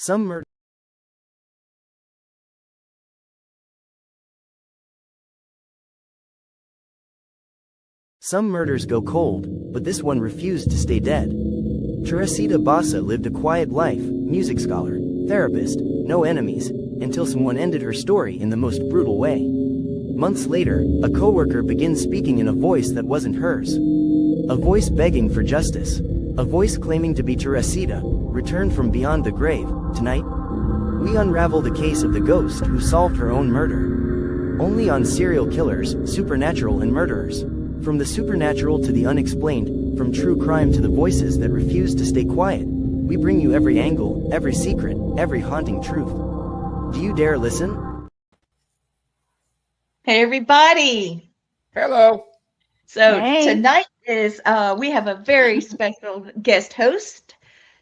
Some murders go cold, but this one refused to stay dead. Teresita Basa lived a quiet life, music scholar, therapist, no enemies, until someone ended her story in the most brutal way. Months later, a coworker begins speaking in a voice that wasn't hers. A voice begging for justice. A voice claiming to be Teresita, returned from beyond the grave. Tonight, we unravel the case of the ghost who solved her own murder. Only on Serial Killers, Supernatural and Murderers. From the supernatural to the unexplained, from true crime to the voices that refuse to stay quiet, we bring you every angle, every secret, every haunting truth. Do you dare listen? Hey, everybody. Hello. So tonight is, we have a very special guest host,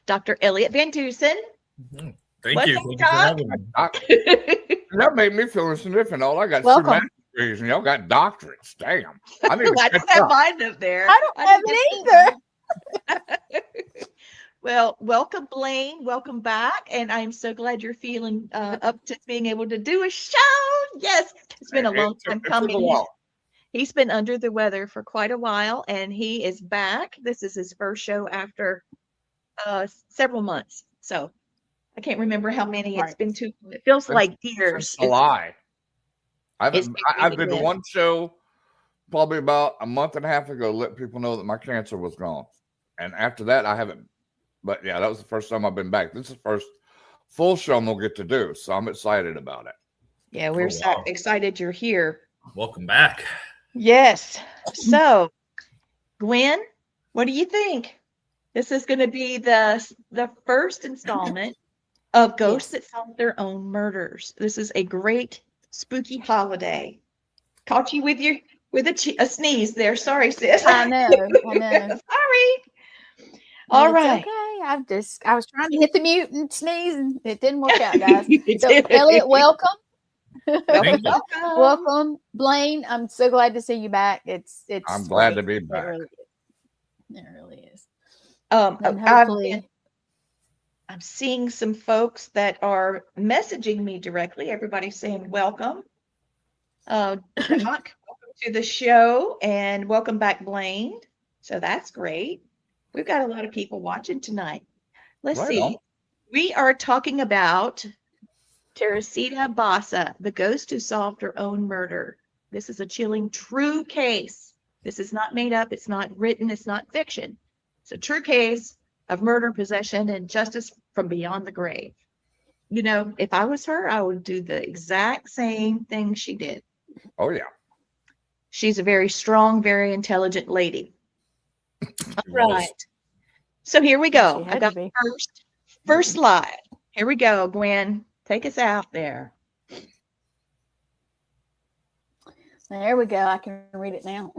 Dr. Elliott Van Dusen. Thank you. Thank you for having me. That made me feel different. All I got is 2 master's degrees, and y'all got doctorates. Damn. I don't have mine up there. I don't have it either. Well, welcome, Blaine. Welcome back. And I'm so glad you're feeling up to being able to do a show. Yes, it's been a long time coming. He's been under the weather for quite a while, and he is back. This is his first show after several months. So I can't remember how many. It's been too. It feels like years. A lie. I did one show probably about a month and a half ago, let people know that my cancer was gone, and after that, I haven't. But yeah, that was the first time I've been back. This is the first full show I'm gonna get to do, so I'm excited about it. Yeah, we're excited you're here. Welcome back. Yes. So, Gwen, what do you think? This is going to be the first installment of Ghosts That Solve Their Own Murders. This is a great spooky holiday. Caught you with a sneeze there. Sorry, sis. I know. Sorry. All right. Okay. I was trying to hit the mute and sneeze, and it didn't work out, guys. So, Elliott, welcome. Welcome, Blaine. I'm so glad to see you back. I'm glad to be back. It really is. I'm seeing some folks that are messaging me directly. Everybody's saying welcome. Welcome to the show, and welcome back, Blaine. So that's great. We've got a lot of people watching tonight. Let's see. We are talking about Teresita Basa, the ghost who solved her own murder. This is a chilling, true case. This is not made up. It's not written. It's not fiction. It's a true case of murder, possession, and justice from beyond the grave. You know, if I was her, I would do the exact same thing she did. Oh, yeah. She's a very strong, very intelligent lady. All right. So here we go. I got first slide. Here we go, Gwen. Take us out there. There we go. I can read it now.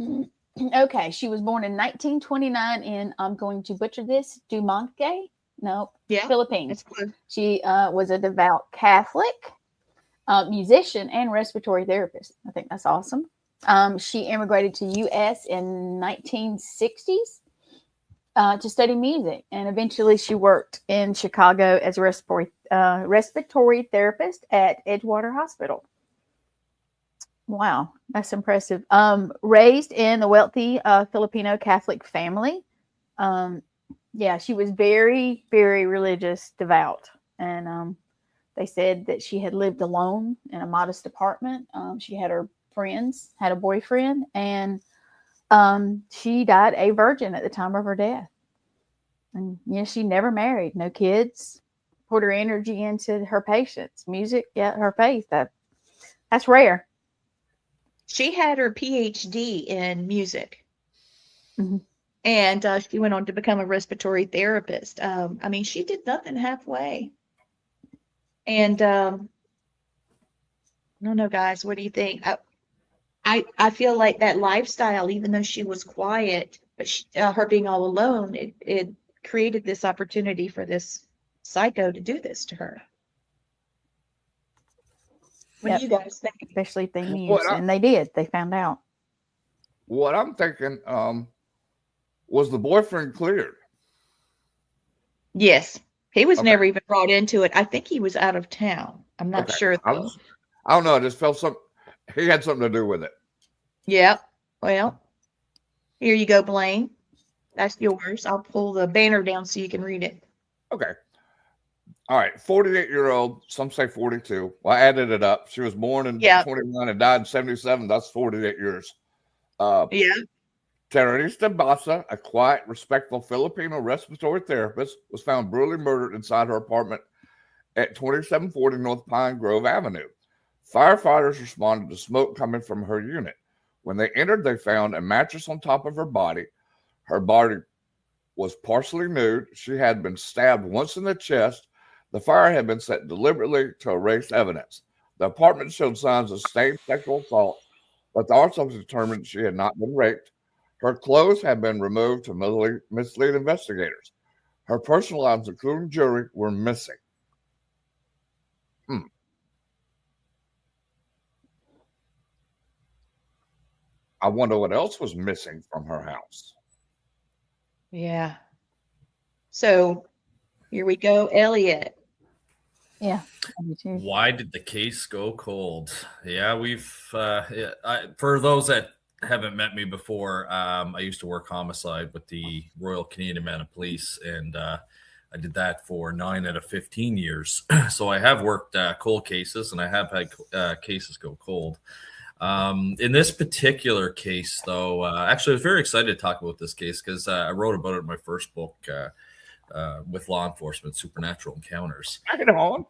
Okay. She was born in 1929 in, I'm going to butcher this, Dumanque? No, Philippines. She was a devout Catholic, musician, and respiratory therapist. I think that's awesome. She immigrated to U.S. in 1960s to study music, and eventually she worked in Chicago as a respiratory therapist at Edgewater Hospital. Wow, that's impressive. Raised in a wealthy Filipino Catholic family. She was very, very religious, devout. And they said that she had lived alone in a modest apartment. She had her friends, had a boyfriend, and she died a virgin at the time of her death. And she never married, no kids. Put her energy into her patients, music, her faith. That's rare. She had her PhD in music. Mm-hmm. And she went on to become a respiratory therapist. I mean, she did nothing halfway. And I don't know, guys, what do you think? I feel like that lifestyle, even though she was quiet, but her being all alone, it created this opportunity for this psycho to do this to her. What do you guys think? Especially if they knew, and they did. They found out. What I'm thinking, was the boyfriend cleared? Yes, He was never even brought into it. I think he was out of town. I'm not sure. I don't know. I just felt he had something to do with it. Yeah. Well, here you go, Blaine. That's yours. I'll pull the banner down so you can read it. Okay. All right. 48-year-old, some say 42. Well, I added it up. She was born in 21 and died in 77. That's 48 years. Teresita Basa, a quiet, respectful Filipino respiratory therapist, was found brutally murdered inside her apartment at 2740 North Pine Grove Avenue. Firefighters responded to smoke coming from her unit. When they entered, they found a mattress on top of her body. Her body was partially nude. She had been stabbed once in the chest. The fire had been set deliberately to erase evidence. The apartment showed signs of sustained sexual assault, but the officers determined she had not been raped. Her clothes had been removed to mislead investigators. Her personal items, including jewelry, were missing. I wonder what else was missing from her house. Yeah. So here we go, Elliott. Yeah. Why did the case go cold? Yeah, for those that haven't met me before, I used to work homicide with the Royal Canadian Mounted Police, and I did that for 9 out of 15 years. So I have worked cold cases, and I have had cases go cold. In this particular case, though, actually, I was very excited to talk about this case because I wrote about it in my first book with law enforcement, Supernatural Encounters. Bring it on.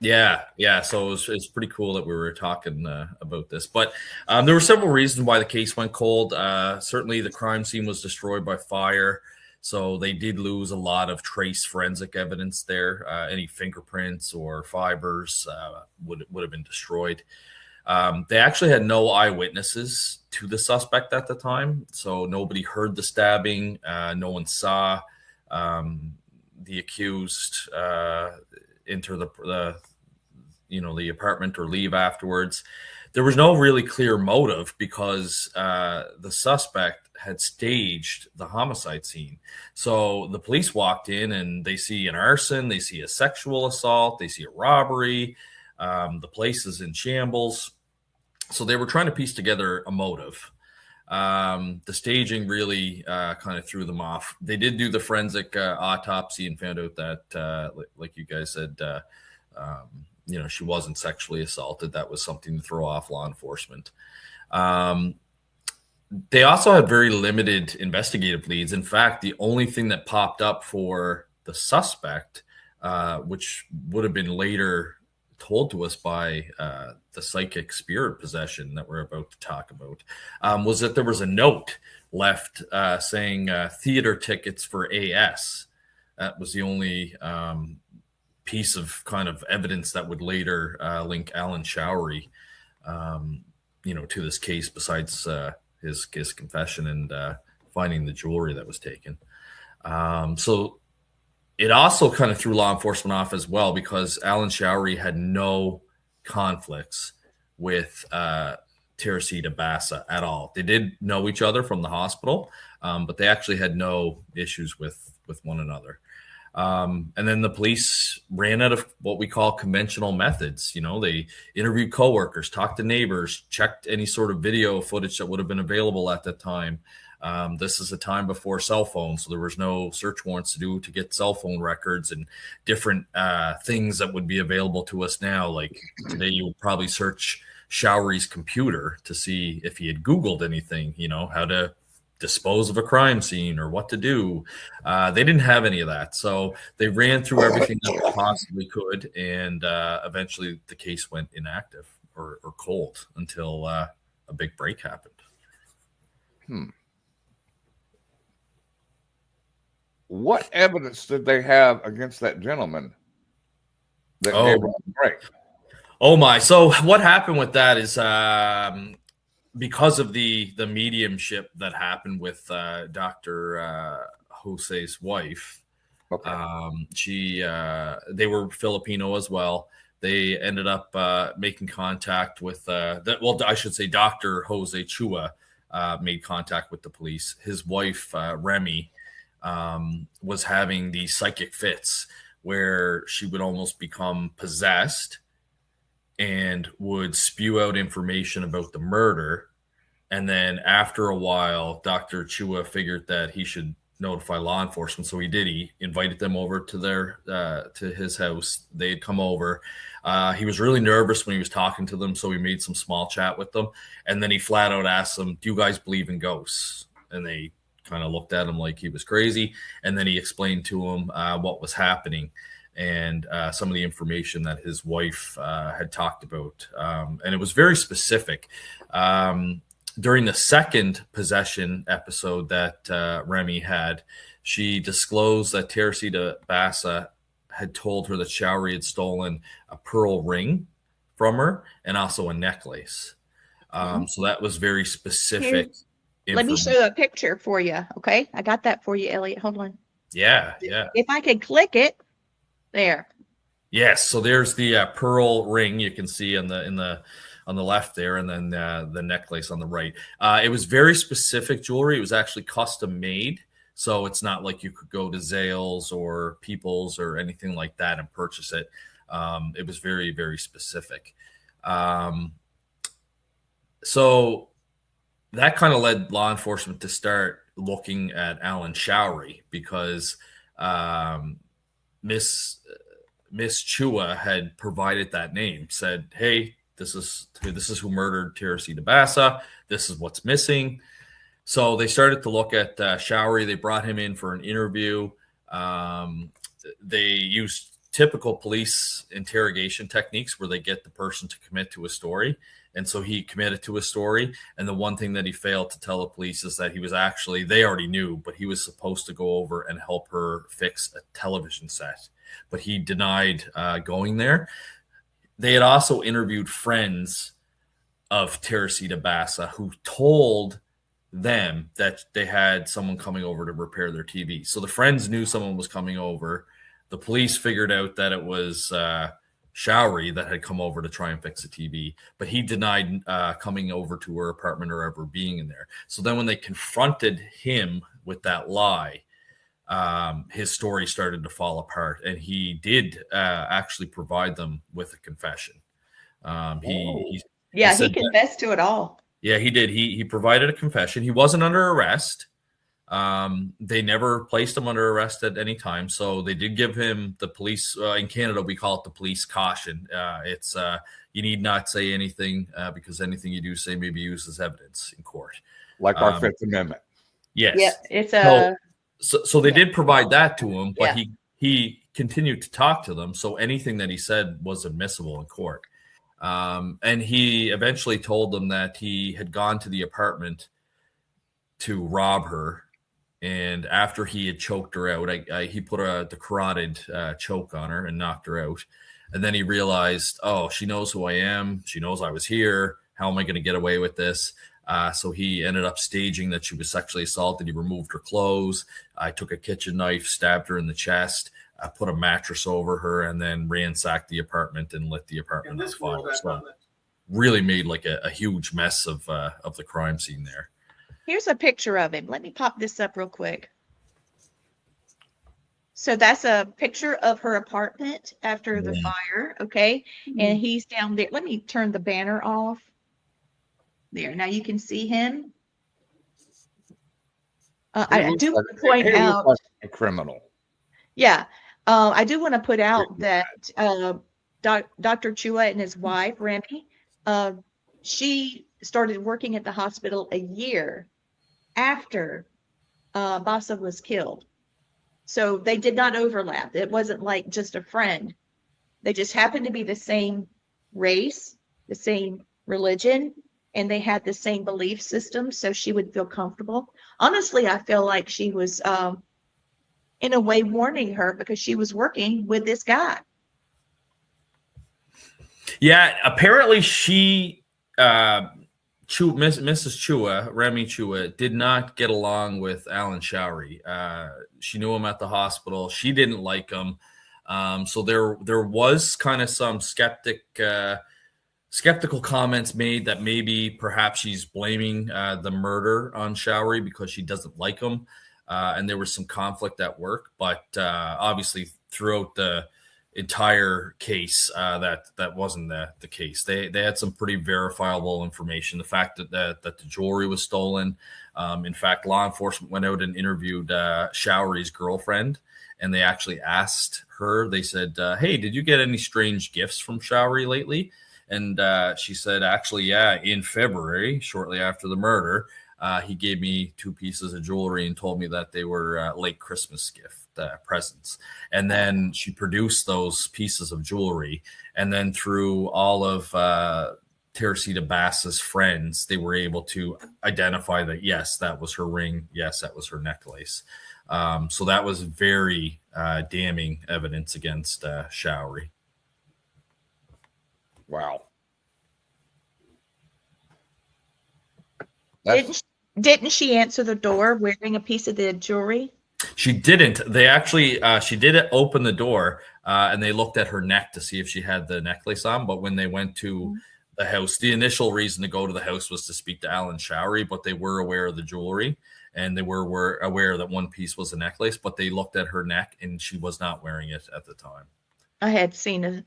Yeah. So it's pretty cool that we were talking about this. But there were several reasons why the case went cold. Certainly, the crime scene was destroyed by fire. So they did lose a lot of trace forensic evidence there. Any fingerprints or fibers would have been destroyed. They actually had no eyewitnesses to the suspect at the time. So nobody heard the stabbing. No one saw the accused enter the apartment or leave afterwards. There was no really clear motive because the suspect had staged the homicide scene. So the police walked in and they see an arson, they see a sexual assault, they see a robbery. The place is in shambles. So they were trying to piece together a motive. The staging really kind of threw them off. They did do the forensic autopsy and found out that, like you guys said, she wasn't sexually assaulted. That was something to throw off law enforcement. They also had very limited investigative leads. In fact, the only thing that popped up for the suspect, which would have been later told to us by the psychic spirit possession that we're about to talk about, was that there was a note left saying theater tickets for AS. That was the only piece of kind of evidence that would later link Alan Showery, to this case, besides his confession and finding the jewelry that was taken. So it also kind of threw law enforcement off as well because Alan Showery had no conflicts with Teresita Basa at all. They did know each other from the hospital, but they actually had no issues with one another. And then the police ran out of what we call conventional methods. They interviewed coworkers, talked to neighbors, checked any sort of video footage that would have been available at that time. This is a time before cell phones, so there was no search warrants to get cell phone records and different things that would be available to us now. Like today, you would probably search Showery's computer to see if he had Googled anything, how to dispose of a crime scene or what to do. They didn't have any of that. So they ran through everything that they possibly could. And eventually the case went inactive or cold until a big break happened. What evidence did they have against that gentleman that gave him a break? Oh my. So what happened with that is because of the mediumship that happened with Dr. Jose's wife. Okay. They were Filipino as well. They ended up making contact with Dr. Jose Chua made contact with the police. His wife, Remy, was having these psychic fits where she would almost become possessed and would spew out information about the murder. And then after a while, Dr. Chua figured that he should notify law enforcement. So he did. He invited them over to his house. They had come over. He was really nervous when he was talking to them, so he made some small chat with them. And then he flat out asked them, "Do you guys believe in ghosts?" And they kind of looked at him like he was crazy. And then he explained to him what was happening and some of the information that his wife had talked about. And it was very specific. During the second possession episode that Remy had, she disclosed that Teresita Basa had told her that Showery had stolen a pearl ring from her and also a necklace. So that was very specific. Let me show a picture for you. Okay. I got that for you, Elliott. Hold on. Yeah. If I could click it there. Yes. So there's the pearl ring you can see on the left there, and then the necklace on the right. It was very specific jewelry. It was actually custom made. So it's not like you could go to Zales or People's or anything like that and purchase it. It was very, very specific. So that kind of led law enforcement to start looking at Alan Showery, because Miss Chua had provided that name, said, "Hey, this is who murdered Teresita Basa. This is what's missing." So they started to look at Showery. They brought him in for an interview. They used typical police interrogation techniques where they get the person to commit to a story. And so he committed to a story. And the one thing that he failed to tell the police is that he was actually, they already knew, but he was supposed to go over and help her fix a television set. But he denied going there. They had also interviewed friends of Teresita Basa who told them that they had someone coming over to repair their TV. So the friends knew someone was coming over. The police figured out that it was Showery that had come over to try and fix a TV, but he denied coming over to her apartment or ever being in there. So then when they confronted him with that lie, his story started to fall apart, and he did actually provide them with a confession. He confessed to it all. Yeah, he did. He provided a confession. He wasn't under arrest. They never placed him under arrest at any time. So they did give him the police, in Canada, we call it the police caution. It's you need not say anything because anything you do say may be used as evidence in court. Like our Fifth Amendment. Yes. Yeah, it's a... So they did provide that to him, but he continued to talk to them. So anything that he said was admissible in court. And he eventually told them that he had gone to the apartment to rob her. And after he had choked her out, he put the carotid choke on her and knocked her out. And then he realized, oh, she knows who I am. She knows I was here. How am I going to get away with this? So he ended up staging that she was sexually assaulted. He removed her clothes. I took a kitchen knife, stabbed her in the chest, put a mattress over her, and then ransacked the apartment and lit the apartment on fire. So really made like a huge mess of the crime scene there. Here's a picture of him. Let me pop this up real quick. So that's a picture of her apartment after the fire. Okay. Mm-hmm. And he's down there. Let me turn the banner off. There. Now you can see him. I do want to point out a criminal. Yeah. I do want to put out that Dr. Chua and his wife, Remy, she started working at the hospital a year after Basa was killed. So they did not overlap. It wasn't like just a friend. They just happened to be the same race, the same religion, and they had the same belief system, so she would feel comfortable. Honestly, I feel like she was, in a way, warning her because she was working with this guy. Yeah, apparently she, Mrs. Chua, Remy Chua, did not get along with Alan Showery. She knew him at the hospital. She didn't like him. So there was kind of some skeptical comments made that maybe perhaps she's blaming the murder on Showery because she doesn't like him. And there was some conflict at work, but obviously throughout the entire case that wasn't the case. They had some pretty verifiable information. The fact that the jewelry was stolen. In fact, law enforcement went out and interviewed Showery's girlfriend, and they actually asked her. They said, "Hey, did you get any strange gifts from Showery lately?" And she said, "Actually, yeah. In February, shortly after the murder, he gave me 2 pieces of jewelry and told me that they were late Christmas gift presents." And then she produced those pieces of jewelry, and then through all of Teresita Basa's friends, they were able to identify that yes, that was her ring, yes, that was her necklace. So that was very damning evidence against Showery. Wow. Didn't she answer the door wearing a piece of the jewelry? She didn't. They actually, she did open the door and they looked at her neck to see if she had the necklace on. But when they went to the house, the initial reason to go to the house was to speak to Alan Showery, but they were aware of the jewelry and they were aware that one piece was a necklace, but they looked at her neck and she was not wearing it at the time. I had seen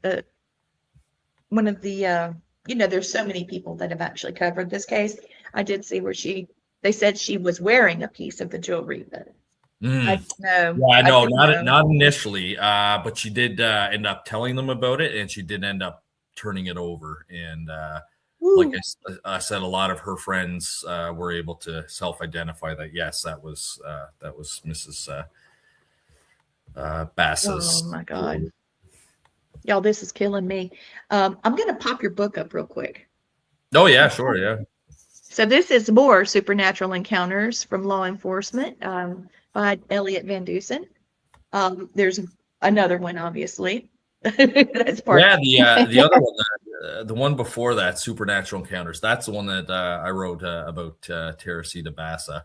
one of the, there's so many people that have actually covered this case. I did see where they said she was wearing a piece of the jewelry, but I know. Yeah, no, not initially, but she did end up telling them about it, and she did end up turning it over. And like I said, a lot of her friends were able to self-identify that yes, that was Mrs. Basa's. Oh my God, y'all, this is killing me. I'm gonna pop your book up real quick. Oh yeah, sure, yeah. So this is more supernatural encounters from law enforcement. By Elliott Van Dusen. There's another one, obviously. That's part. Yeah, the other one, the one before that, Supernatural Encounters. That's the one that I wrote about Teresita Basa.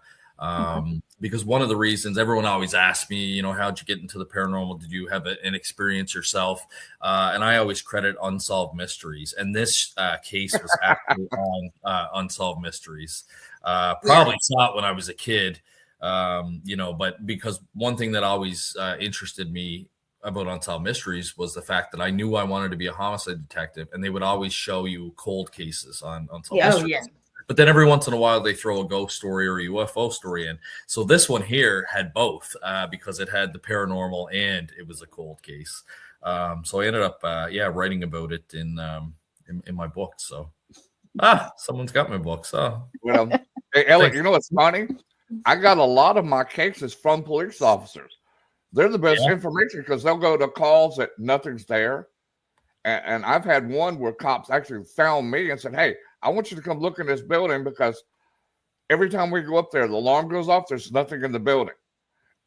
Because one of the reasons everyone always asks me, how'd you get into the paranormal? Did you have an experience yourself? And I always credit Unsolved Mysteries. And this case was actually on Unsolved Mysteries. Probably saw it when I was a kid. But because one thing that always interested me about Unsolved Mysteries was the fact that I knew I wanted to be a homicide detective, and they would always show you cold cases on Unsolved Mysteries. Oh, yeah. But then every once in a while they throw a ghost story or a UFO story in. So this one here had both because it had the paranormal and it was a cold case. So I ended up, writing about it in my book. So someone's got my book. So well, hey, Elliott, you know what's funny? I got a lot of my cases from police officers. They're the best information because they'll go to calls that nothing's there. And I've had one where cops actually found me and said, "Hey, I want you to come look in this building because every time we go up there, the alarm goes off. There's nothing in the building."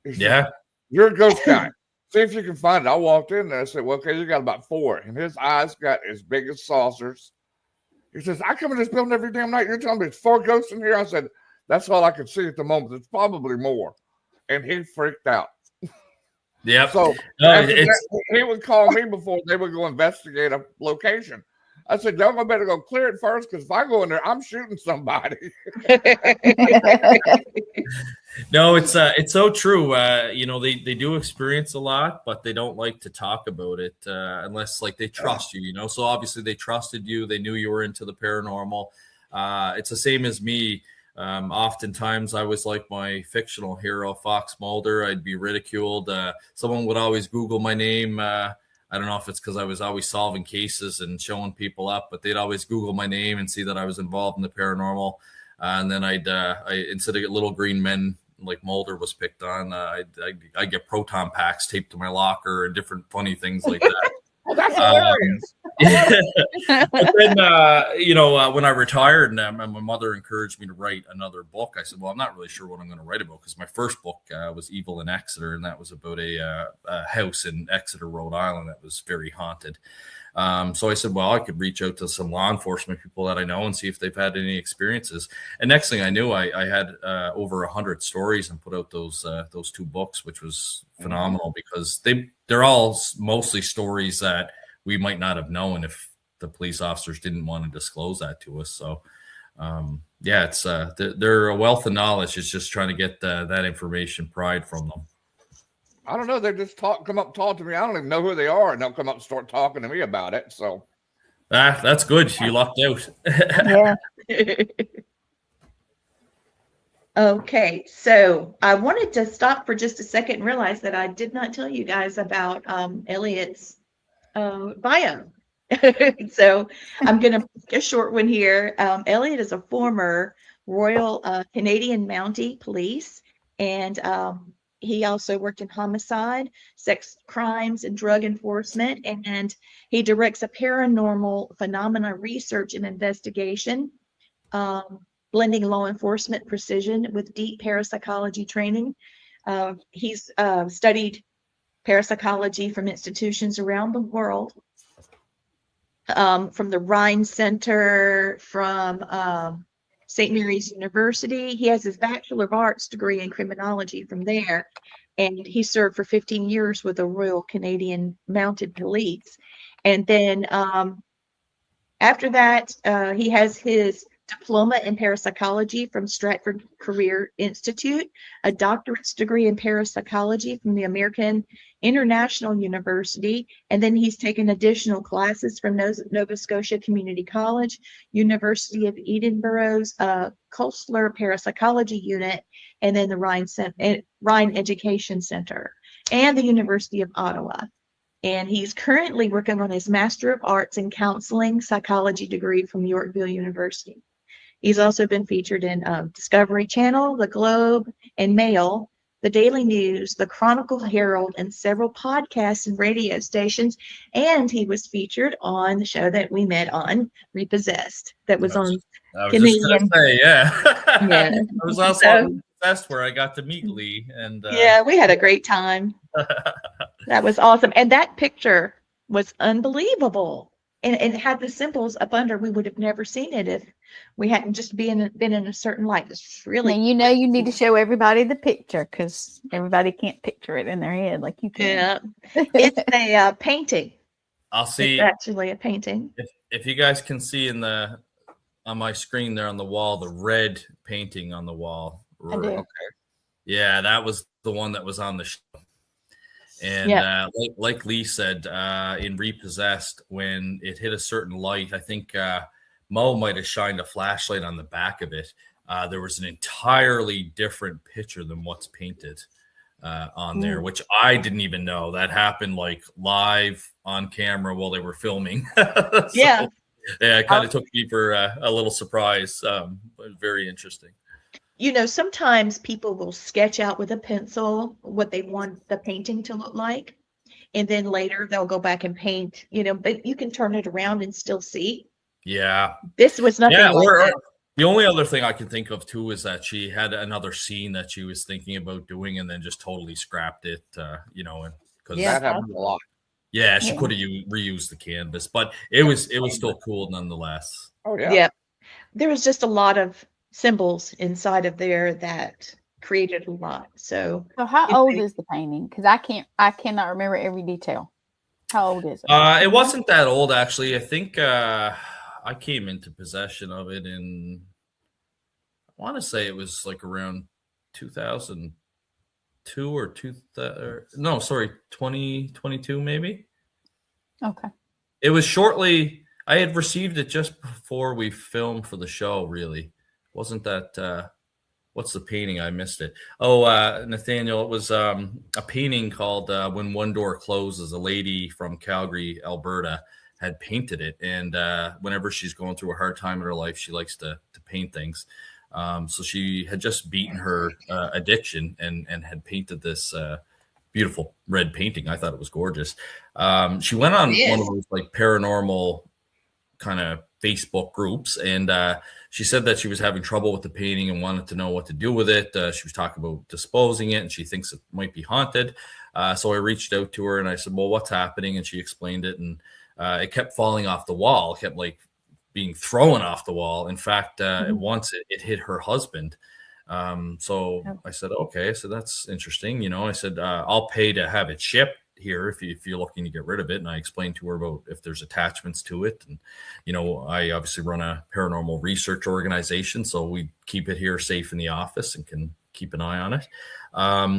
He said, "You're a ghost guy. See if you can find it." I walked in there and said, "Well, okay, you got about 4." And his eyes got as big as saucers. He says, "I come in this building every damn night. You're telling me there's 4 ghosts in here?" I said, "That's all I can see at the moment. It's probably more." And he freaked out. Yeah. So he would call me before they would go investigate a location. I said, "Y'all better go clear it first, because if I go in there, I'm shooting somebody." No, it's so true. They do experience a lot, but they don't like to talk about it unless they trust you. So obviously they trusted you. They knew you were into the paranormal. It's the same as me. Oftentimes I was like my fictional hero, Fox Mulder. I'd be ridiculed. Someone would always Google my name. I don't know if it's because I was always solving cases and showing people up, but they'd always Google my name and see that I was involved in the paranormal. And then I instead of get little green men like Mulder was picked on, I'd get proton packs taped to my locker and different funny things like that. Well, that's hilarious. But then, when I retired and my mother encouraged me to write another book, I said, well, I'm not really sure what I'm going to write about, because my first book was Evil in Exeter, and that was about a house in Exeter, Rhode Island that was very haunted. So I said, well, I could reach out to some law enforcement people that I know and see if they've had any experiences. And next thing I knew, I had over 100 stories and put out those 2 books, which was phenomenal, because they're all mostly stories that we might not have known if the police officers didn't want to disclose that to us. So, it's they're a wealth of knowledge. It's just trying to get that information pried from them. I don't know. They just come up, talk to me. I don't even know who they are, and they'll come up and start talking to me about it. So that's good. You lucked out. Yeah. Okay, so I wanted to stop for just a second and realize that I did not tell you guys about Elliott's bio. So I'm going to make a short one here. Elliott is a former Royal Canadian Mountie Police, and he also worked in homicide, sex crimes, and drug enforcement, and he directs a paranormal phenomena research and investigation, blending law enforcement precision with deep parapsychology training. He's studied parapsychology from institutions around the world, from the Rhine Center, from St. Mary's University. He has his Bachelor of Arts degree in criminology from there, and he served for 15 years with the Royal Canadian Mounted Police. And then after that, he has his diploma in parapsychology from Stratford Career Institute, a doctorate's degree in parapsychology from the American International University, and then he's taken additional classes from Nova Scotia Community College, University of Edinburgh's Kostler Parapsychology Unit, and then the Rhine Education Center, and the University of Ottawa. And he's currently working on his Master of Arts in Counseling Psychology degree from Yorkville University. He's also been featured in Discovery Channel, The Globe and Mail, The Daily News, The Chronicle Herald, and several podcasts and radio stations. And he was featured on the show that we met on, Repossessed, that was on Canadian. Yeah. Yeah. I was also on Repossessed where I got to meet Lee. And yeah, we had a great time. That was awesome. And that picture was unbelievable. And it had the symbols up under. We would have never seen it if we hadn't just been in a certain light. It's really. And you need to show everybody the picture because everybody can't picture it in their head like you can. Yeah, it's a painting. I'll see. It's actually a painting. If you guys can see on my screen there on the wall, the red painting on the wall. I do. Okay. Yeah, that was the one that was on the show. And like Lee said, in Repossessed, when it hit a certain light, I think Mo might have shined a flashlight on the back of it. There was an entirely different picture than what's painted on there, which I didn't even know. That happened like live on camera while they were filming. Yeah, it kind of took me for a little surprise. But very interesting. You know, sometimes people will sketch out with a pencil what they want the painting to look like. And then later they'll go back and paint, but you can turn it around and still see. Yeah. This was nothing like that. The only other thing I can think of, too, is that she had another scene that she was thinking about doing and then just totally scrapped it, because that happened a lot. Yeah, she could have reused the canvas, but it was still cool nonetheless. Oh, yeah. Yeah. There was just a lot of symbols inside of there that created a lot. So how old is the painting? Because I cannot remember every detail. How old is it? It wasn't that old, actually. I think I came into possession of it in, I want to say it was like around 2002 or 2022 maybe. Okay. It was shortly. I had received it just before we filmed for the show. Really. Wasn't that what's the painting? I missed it. Oh, Nathaniel, it was a painting called When One Door Closes. A lady from Calgary, Alberta had painted it, and whenever she's going through a hard time in her life, she likes to paint things. So she had just beaten her addiction and had painted this beautiful red painting. I thought it was gorgeous. She went on one of those like paranormal kind of Facebook groups, and she said that she was having trouble with the painting and wanted to know what to do with it. She was talking about disposing it, and she thinks it might be haunted. So I reached out to her and I said, well, what's happening? And she explained it, and it kept falling off the wall. It kept like being thrown off the wall. In fact, once it hit her husband. So I said, okay. So that's interesting. I said, I'll pay to have it shipped here if you're looking to get rid of it. And I explained to her about if there's attachments to it. And, I obviously run a paranormal research organization, so we keep it here safe in the office and can keep an eye on it.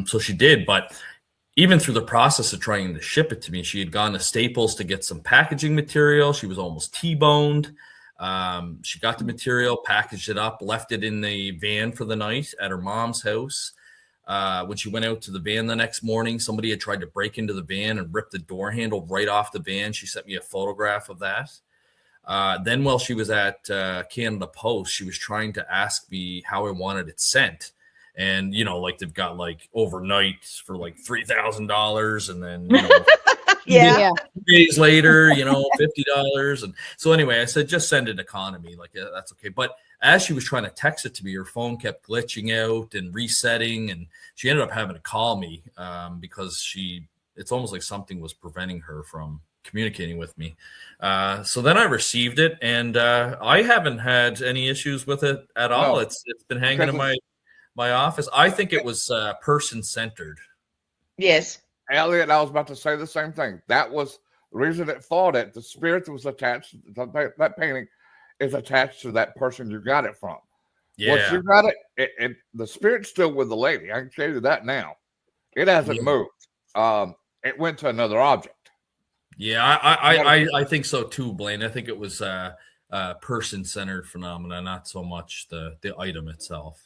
So she did, but even through the process of trying to ship it to me, she had gone to Staples to get some packaging material. She was almost T-boned. She got the material, packaged it up, left it in the van for the night at her mom's house. When she went out to the van the next morning, somebody had tried to break into the van and rip the door handle right off the van. She sent me a photograph of that. Then while she was at Canada Post, she was trying to ask me how I wanted it sent. And, you know, like they've got like overnight for like $3,000. And then, you know, yeah. 2 days later, you know, $50. And so anyway, I said, just send it economy. Like, yeah, that's okay. But as she was trying to text it to me, her phone kept glitching out and resetting. And she ended up having to call me because it's almost like something was preventing her from communicating with me. So then I received it, and I haven't had any issues with it at all. No. It's been hanging in my office. I think it was person-centered. Yes. Elliott, I was about to say the same thing. That was the reason it fought it. The spirit that was attached, that painting is attached to that person you got it from. Yeah. Once you got it, the spirit's still with the lady. I can tell you that now. It hasn't moved. It went to another object. Yeah, I think so too, Blaine. I think it was a person-centered phenomena, not so much the item itself.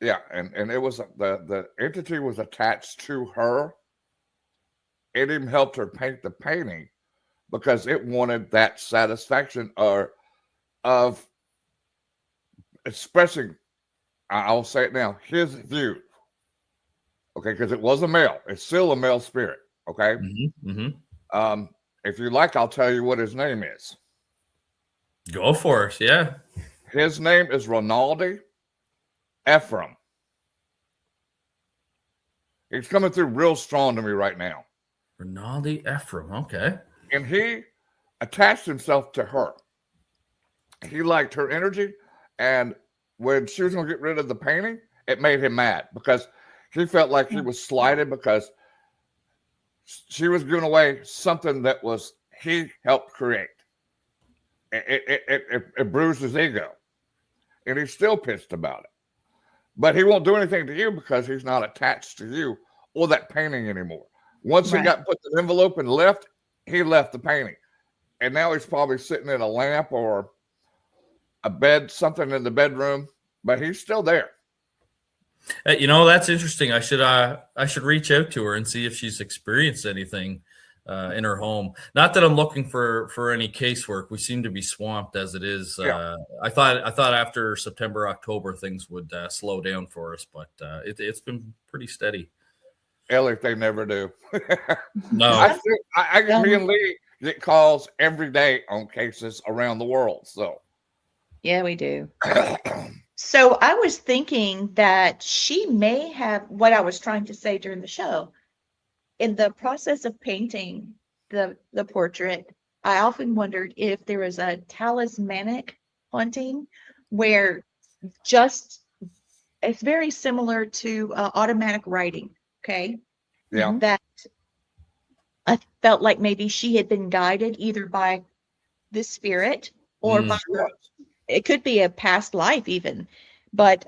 Yeah, and it was the entity was attached to her. It even helped her paint the painting because it wanted that satisfaction of expressing, I'll say it now, his view. Okay, because it was a male. It's still a male spirit. Okay. Mm-hmm, mm-hmm. If you like, I'll tell you what his name is. Go for it. Yeah. His name is Ronaldi Ephraim. He's coming through real strong to me right now. Ronaldi Ephraim. Okay. And he attached himself to her. He liked her energy. And when she was going to get rid of the painting, it made him mad because he felt like he was slighted because she was giving away something that was he helped create. It bruised his ego. And he's still pissed about it. But he won't do anything to you because he's not attached to you or that painting anymore. Once he got put in the envelope and left, he left the painting. And now he's probably sitting in a lamp or a bed, something in the bedroom, but he's still there. You know, that's interesting. I should reach out to her and see if she's experienced anything in her home. Not that I'm looking for any casework. We seem to be swamped as it is. Yeah. I thought after September, October, things would slow down for us, but it's been pretty steady. Elliott, they never do. No. I me and Lee get calls every day on cases around the world. So yeah, we do. So I was thinking that she may have what I was trying to say during the show. In the process of painting the portrait, I often wondered if there was a talismanic haunting where it's very similar to automatic writing. Okay. Yeah. That I felt like maybe she had been guided either by the spirit or by it could be a past life even, but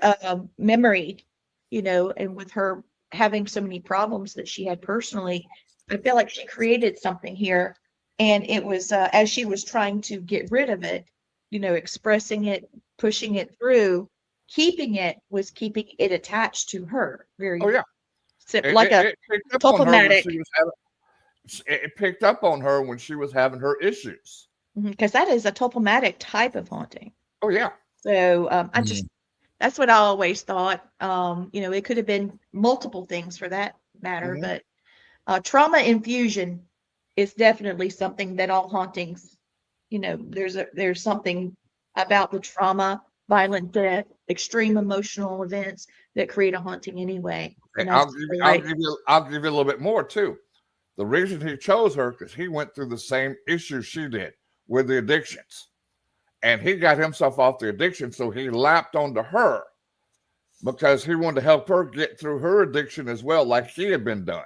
memory, you know, and with her having so many problems that she had personally, I feel like she created something here. And it was as she was trying to get rid of it, you know, expressing it, pushing it through, keeping it attached to her. Very like a topomatic. It picked up on her when she was having her issues. Because that is a topomatic type of haunting. Oh, yeah. So that's what I always thought. You know, it could have been multiple things for that matter, but trauma infusion is definitely something that all hauntings, you know, there's something about the trauma, violent death, extreme emotional events that create a haunting anyway. And I'll give you a little bit more too. The reason he chose her because he went through the same issues she did with the addictions. And he got himself off the addiction, so he lapped onto her because he wanted to help her get through her addiction as well, like she had been done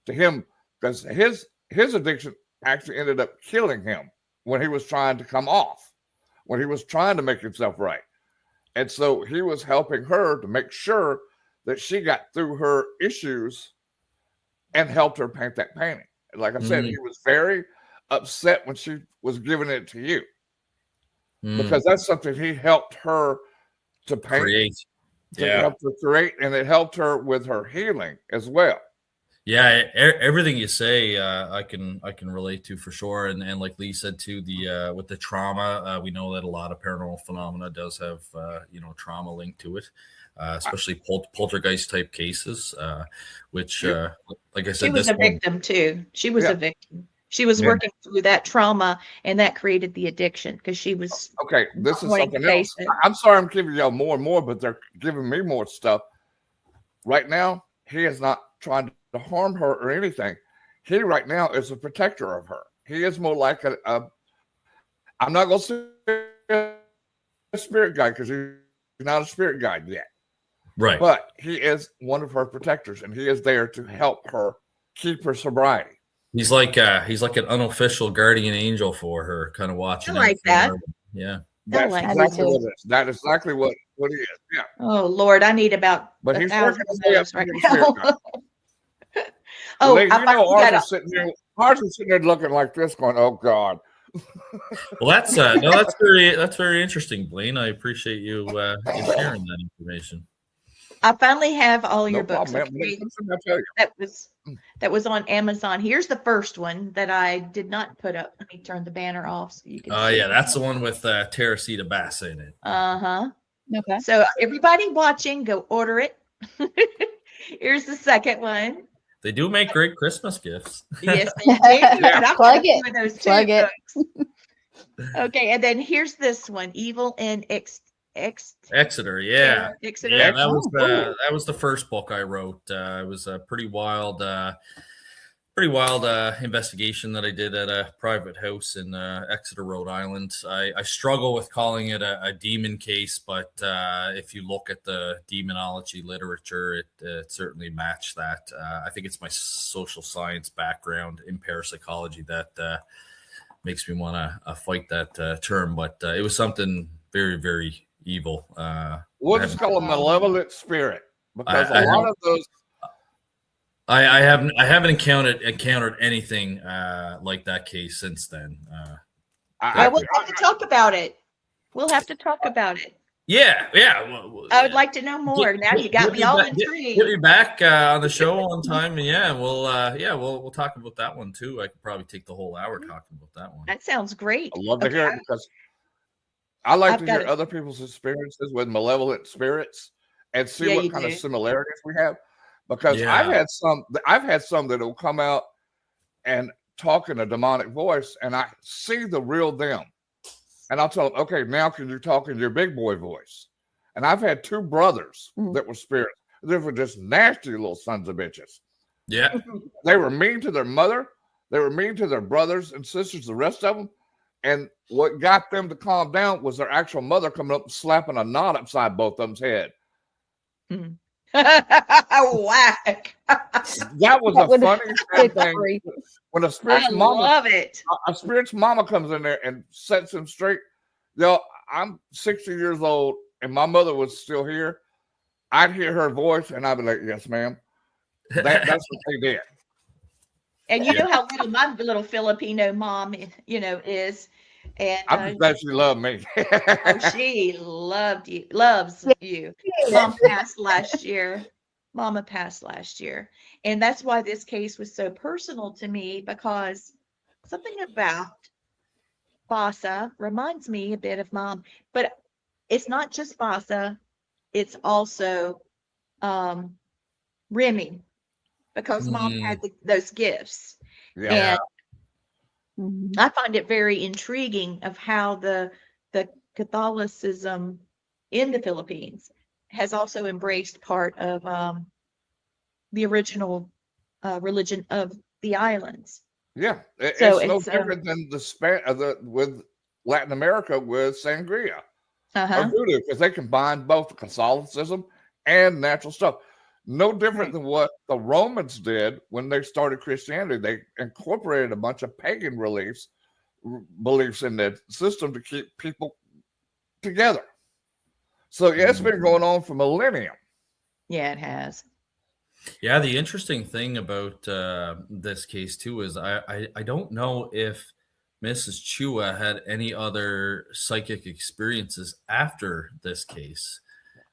to him, because his addiction actually ended up killing him when he was trying to come off, when he was trying to make himself right. And so he was helping her to make sure that she got through her issues and helped her paint that painting. Like I said, he was very upset when she was giving it to you because that's something he helped her to paint, create. Helped her create, and it helped her with her healing as well. Yeah, everything you say, I can relate to for sure. And like Lee said too, the with the trauma, we know that a lot of paranormal phenomena does have trauma linked to it, especially poltergeist type cases, which like I said, she was a victim too. She was a victim. She was working through that trauma, and that created the addiction because she was okay. This is something else. I'm sorry, I'm giving y'all more and more, but they're giving me more stuff right now. He is not trying to harm her or anything. He right now is a protector of her. He is more like I'm not going to say a spirit guide because he's not a spirit guide yet. Right. But he is one of her protectors, and he is there to help her keep her sobriety. He's like an unofficial guardian angel for her, kind of watching. I like that. Yeah. That's exactly what it is. That is exactly what he is. Yeah. Oh Lord, I need about but he's 1,000 working of those right now. Ours is sitting there looking like this, going, "Oh God." Well, that's that's very interesting, Blaine. I appreciate you sharing that information. I finally have all your books. That was on Amazon. Here's the first one that I did not put up. Let me turn the banner off so you can see. Yeah, that's the one with Teresita Basa in it. Okay. So everybody watching, go order it. Here's the second one. They do make great Christmas gifts. Yes, they do. Yeah. Plug it. Those Plug it. Okay, and then here's this one, Evil in Exeter, yeah. Exeter. Yeah, that was the first book I wrote. It was a pretty wild investigation that I did at a private house in Exeter, Rhode Island. I struggle with calling it a demon case, but if you look at the demonology literature, it certainly matched that. I think it's my social science background in parapsychology that makes me want to fight that term, but it was something very, very evil. We'll just call a malevolent spirit because a lot of those. I haven't encountered anything like that case since then. We'll have to talk about it. We'll have to talk about it. Yeah. I would like to know more. Now you got me all intrigued. Get me back on the show on time, and we'll talk about that one too. I could probably take the whole hour talking about that one. That sounds great. I love to hear it because I like to hear other people's experiences with malevolent spirits and see what kind of similarities we have. Because I've had some that will come out and talk in a demonic voice, and I see the real them. And I'll tell them, okay, now can you talk in your big boy voice? And I've had two brothers that were spirits. They were just nasty little sons of bitches. Yeah. They were mean to their mother. They were mean to their brothers and sisters, the rest of them. And what got them to calm down was their actual mother coming up and slapping a knot upside both of them's head. Whack. That was the funniest thing. When a spirit's mama comes in there and sets him straight. I'm 60 years old and my mother was still here. I'd hear her voice and I'd be like, "Yes, ma'am." That's what they did. And you know how little my little Filipino mom, is. And I'm just glad she loved me. She loves you. Mama passed last year. And that's why this case was so personal to me, because something about Basa reminds me a bit of Mom. But it's not just Basa, it's also Remy, because Mom had those gifts. Yeah. And I find it very intriguing of how the Catholicism in the Philippines has also embraced part of the original religion of the islands. Yeah, it's no different than with Latin America with sangria or voodoo, because they combine both Catholicism and natural stuff. No different than what the Romans did when they started Christianity. They incorporated a bunch of pagan beliefs in the system to keep people together. So it's been going on for millennia. Yeah, it has. Yeah, the interesting thing about this case too is I don't know if Mrs. Chua had any other psychic experiences after this case.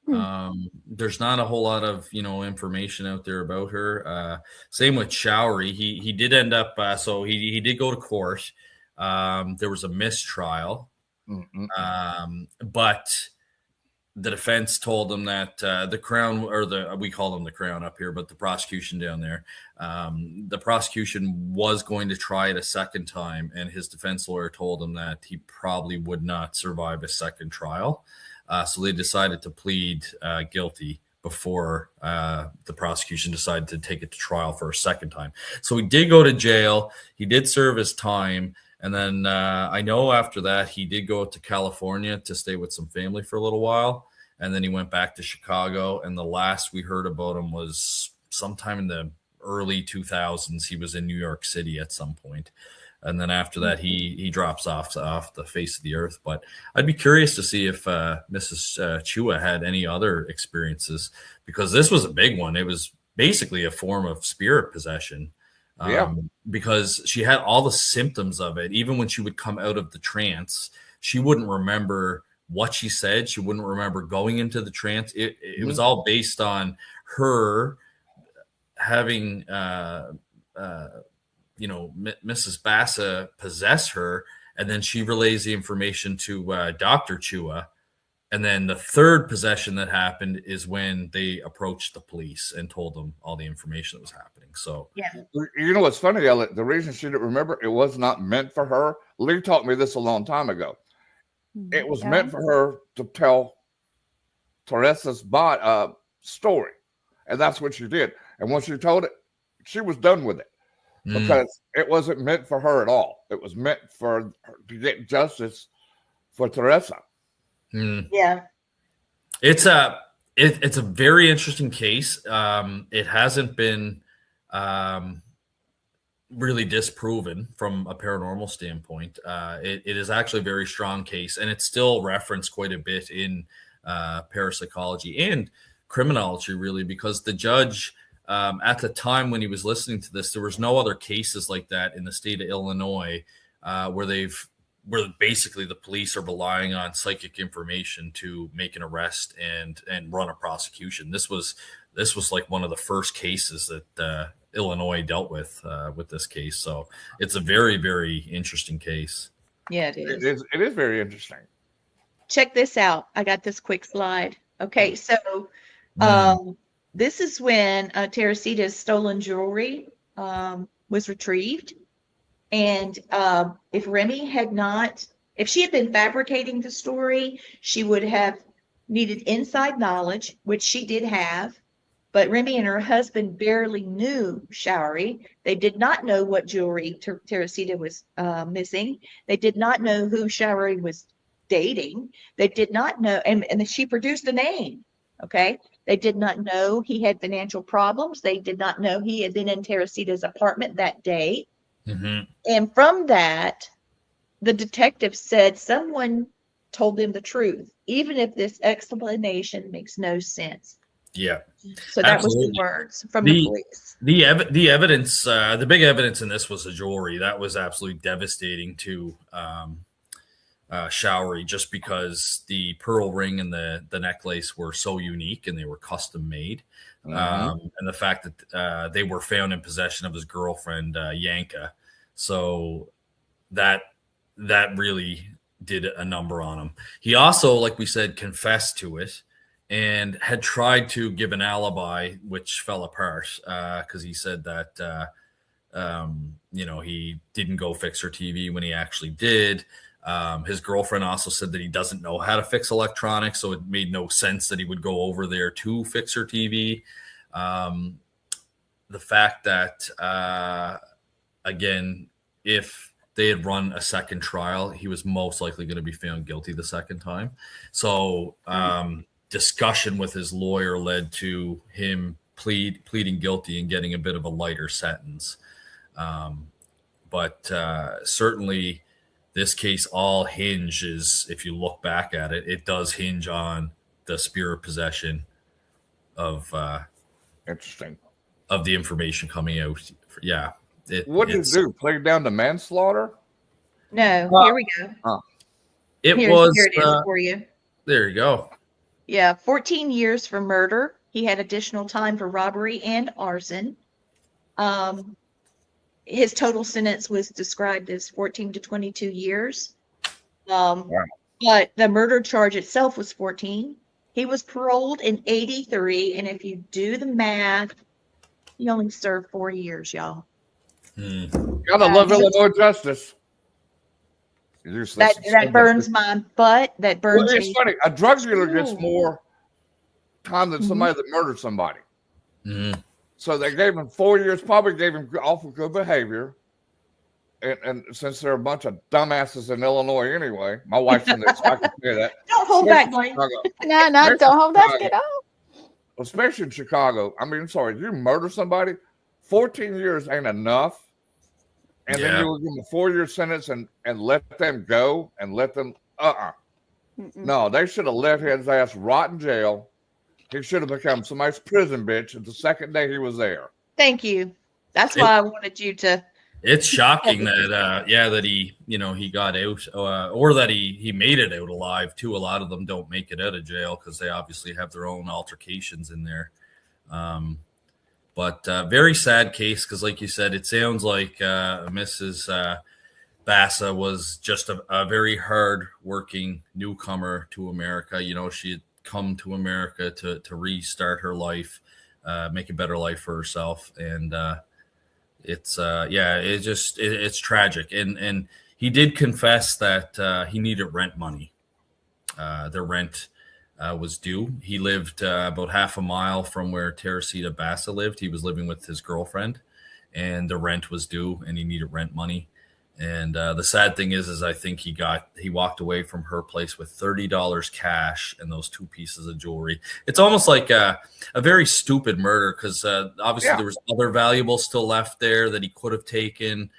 There's not a whole lot of information out there about her. Same with Showery. He did end up so he did go to court. There was a mistrial, but the defense told them that the Crown, or we call them the Crown up here, but the prosecution down there, the prosecution was going to try it a second time, and his defense lawyer told him that he probably would not survive a second trial. So they decided to plead guilty before the prosecution decided to take it to trial for a second time. So he did go to jail. He did serve his time. And then I know after that, he did go to California to stay with some family for a little while. And then he went back to Chicago. And the last we heard about him was sometime in the early 2000s. He was in New York City at some point. And then after that, he drops off the face of the earth. But I'd be curious to see if Mrs. Chua had any other experiences, because this was a big one. It was basically a form of spirit possession. Because she had all the symptoms of it. Even when she would come out of the trance, she wouldn't remember what she said. She wouldn't remember going into the trance. It was all based on her having, Mrs. Basa possess her, and then she relays the information to Dr. Chua. And then the third possession that happened is when they approached the police and told them all the information that was happening. So, yeah. You know what's funny, Elliott? The reason she didn't remember, it was not meant for her. Lee taught me this a long time ago. It was meant for her to tell Teresa's story. And that's what she did. And when she told it, she was done with it. Because it wasn't meant for her at all. It was meant for her to get justice for Teresa. Yeah, it's a very interesting case. It hasn't been really disproven from a paranormal standpoint. It is actually a very strong case, and it's still referenced quite a bit in parapsychology and criminology, really, because the judge, at the time when he was listening to this, there was no other cases like that in the state of Illinois where basically the police are relying on psychic information to make an arrest and run a prosecution. This was like one of the first cases that Illinois dealt with this case. So it's a very, very interesting case. Yeah, it is. It is very interesting. Check this out. I got this quick slide. Okay, so this is when Teresita's stolen jewelry was retrieved. And if she had been fabricating the story, she would have needed inside knowledge, which she did have. But Remy and her husband barely knew Showery. They did not know what jewelry Teresita was missing. They did not know who Showery was dating. They did not know, and she produced a name. Okay. They did not know he had financial problems. They did not know he had been in Teresita's apartment that day. And from that, the detective said someone told them the truth, even if this explanation makes no sense. Yeah. So that was the words from the police. The evidence, the big evidence in this was the jewelry. That was absolutely devastating to Showery, just because the pearl ring and the necklace were so unique and they were custom made. And the fact that they were found in possession of his girlfriend, Yanka. So that really did a number on him. He also, like we said, confessed to it and had tried to give an alibi, which fell apart because he said that, he didn't go fix her TV when he actually did. His girlfriend also said that he doesn't know how to fix electronics, so it made no sense that he would go over there to fix her TV. The fact that, again, if they had run a second trial, he was most likely going to be found guilty the second time. So discussion with his lawyer led to him pleading guilty and getting a bit of a lighter sentence. But certainly this case all hinges, if you look back at it, it does hinge on the spirit possession of interesting. of the information coming out. Yeah. What did it do? Play down to manslaughter? No, here we go. Here it is for you. There you go. Yeah, 14 years for murder. He had additional time for robbery and arson. His total sentence was described as 14 to 22 years. Wow. But the murder charge itself was 14. He was paroled in 83, and if you do the math, he only served 4 years, y'all. Gotta love Illinois justice. That burns my butt. That burns me. It's funny. A drug dealer gets more time than somebody that murdered somebody. So they gave him 4 years, probably gave him awful good behavior. And since they're a bunch of dumbasses in Illinois anyway, my wife's in there, so I can say that. Don't hold back, Blaine. No, don't hold back at all. Especially in Chicago. I mean, sorry, you murder somebody, 14 years ain't enough. And then you will give them a 4 year sentence and let them go and let them, No, they should have let his ass rot in jail. He should have become somebody's prison bitch the second day he was there. Thank you. That's why I wanted you to. It's shocking that, that he got out or that he made it out alive too. A lot of them don't make it out of jail because they obviously have their own altercations in there. But very sad case because, like you said, it sounds like Mrs. Basa was just a very hard-working newcomer to America. You know, she had come to America to restart her life, make a better life for herself, and it's tragic. And he did confess that he needed rent money. The rent was due. He lived about half a mile from where Teresita Basa lived. He was living with his girlfriend, and the rent was due, and he needed rent money. And the sad thing is I think he walked away from her place with $30 cash and those 2 pieces of jewelry. It's almost like a very stupid murder because obviously there was other valuables still left there that he could have taken.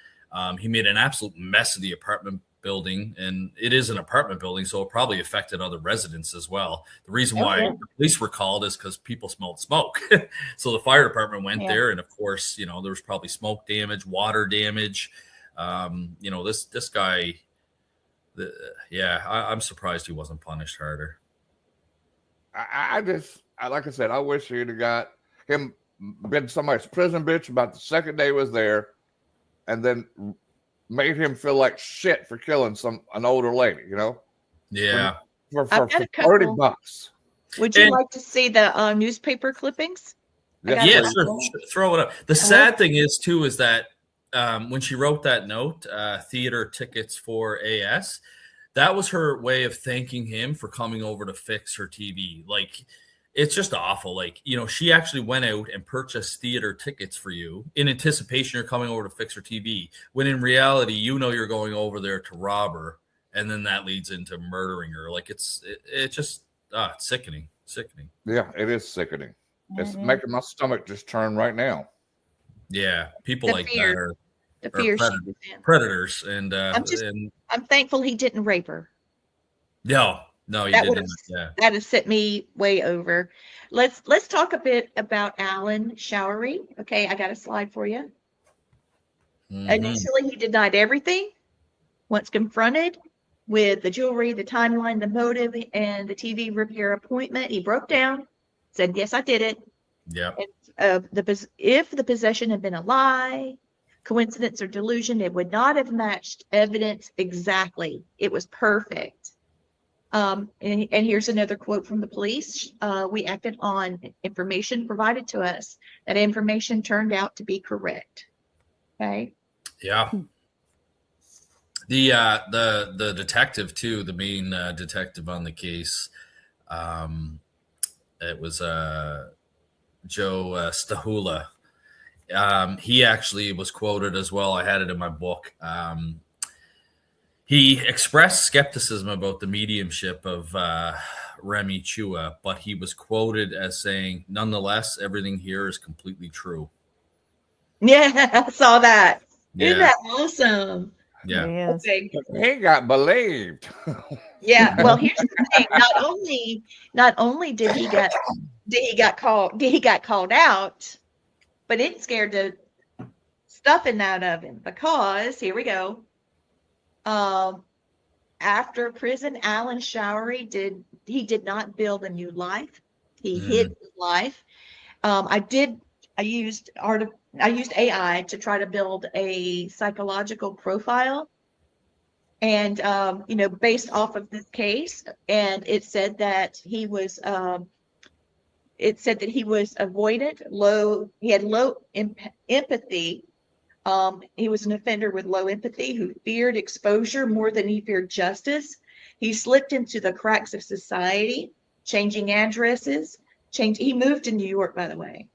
He made an absolute mess of the apartment building, and it is an apartment building, so it probably affected other residents as well. The reason why the police were called is because people smelled smoke. So the fire department went there, and of course, there was probably smoke damage, water damage. This guy, I'm surprised he wasn't punished harder. Like I said, I wish he'd have got him been somebody's prison bitch about the second day he was there, and then made him feel like shit for killing an older lady, Yeah. For $30. Would you like to see the newspaper clippings? Yes, throw it up. The sad thing is that when she wrote that note, theater tickets for AS, that was her way of thanking him for coming over to fix her TV. Like, it's just awful. Like, she actually went out and purchased theater tickets for you in anticipation you're coming over to fix her TV, when in reality, you're going over there to rob her, and then that leads into murdering her. Like, it's just sickening. Yeah, it is sickening. It's making my stomach just turn right now. Yeah, people like that are predators, and I'm thankful he didn't rape her. No, he didn't. That has set me way over. Let's talk a bit about Alan Showery. Okay, I got a slide for you. Initially, he denied everything. Once confronted with the jewelry, the timeline, the motive, and the TV repair appointment, he broke down, said, "Yes, I did it." Yeah. If the possession had been a lie, coincidence, or delusion, it would not have matched evidence exactly. It was perfect. And here's another quote from the police. We acted on information provided to us. That information turned out to be correct. Okay. Yeah. The detective too, the main detective on the case, it was Joe Stahula. He actually was quoted as well. I had it in my book. He expressed skepticism about the mediumship of Remy Chua, but he was quoted as saying, "Nonetheless, everything here is completely true." Yeah, I saw that. Yeah. Isn't that awesome? Yeah. Yes. Okay. He got believed. Yeah. Well, here's the thing. Not only did he got called out, but it scared the stuffing out of him because here we go. After prison, Alan Showery did not build a new life. He hid his life. I used AI to try to build a psychological profile, and based off of this case, and it said that he was avoidant, he had low empathy. He was an offender with low empathy who feared exposure more than he feared justice. He slipped into the cracks of society, changing addresses. He moved to New York, by the way.